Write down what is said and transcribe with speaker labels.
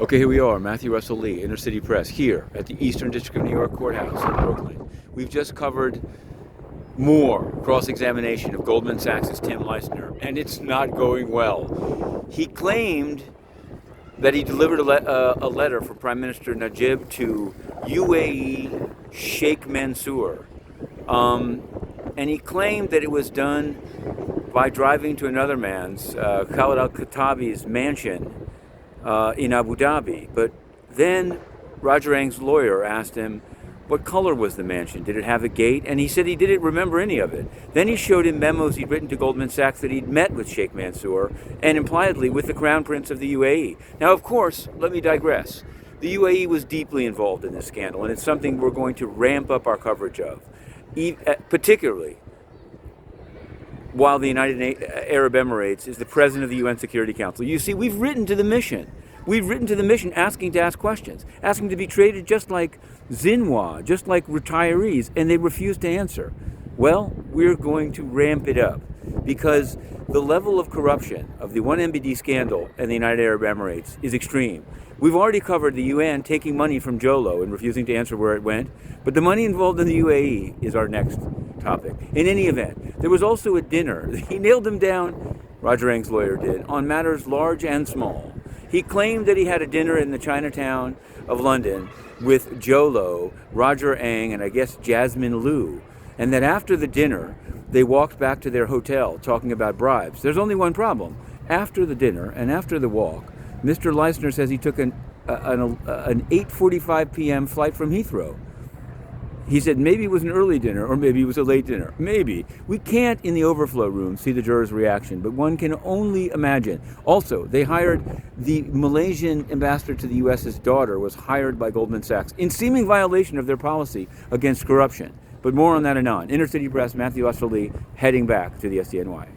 Speaker 1: Okay, here we are, Matthew Russell Lee, Inner City Press, here at the Eastern District of New York Courthouse in Brooklyn. We've just covered more cross-examination of Goldman Sachs' Tim Leissner, and it's not going well. He claimed that he delivered a letter from Prime Minister Najib to UAE Sheikh Mansour, and he claimed that it was done by driving to another man's, Khalid al-Khattabi's mansion in Abu Dhabi. But then Roger Ang's lawyer asked him, what color was the mansion? Did it have a gate? And he said he didn't remember any of it. Then he showed him memos he'd written to Goldman Sachs that he'd met with Sheikh Mansour and impliedly with the Crown Prince of the UAE. Now, of course, let me digress. The UAE was deeply involved in this scandal, and it's something we're going to ramp up our coverage of, particularly while the United Arab Emirates is the president of the UN Security Council. You see, we've written to the mission. We've written to the mission asking to ask questions, asking to be treated just like Zinwa, just like retirees, and they refuse to answer. Well, we're going to ramp it up because the level of corruption of the 1MBD scandal and the United Arab Emirates is extreme. We've already covered the UN taking money from Jolo and refusing to answer where it went, but the money involved in the UAE is our next topic. In any event, there was also a dinner. He nailed them down, Roger Ang's lawyer did, on matters large and small. He claimed that he had a dinner in the Chinatown of London with Jolo, Roger Ang, and I guess Jasmine Liu, and that after the dinner, they walked back to their hotel talking about bribes. There's only one problem. After the dinner and after the walk, Mr. Leissner says he took an 8:45 p.m. flight from Heathrow. He said maybe it was an early dinner or maybe it was a late dinner. Maybe. We can't in the overflow room see the jurors' reaction, but one can only imagine. Also, they hired the Malaysian ambassador to the U.S.'s daughter was hired by Goldman Sachs in seeming violation of their policy against corruption. But more on that anon. Inner City Press, Matthew Russell Lee, heading back to the SDNY.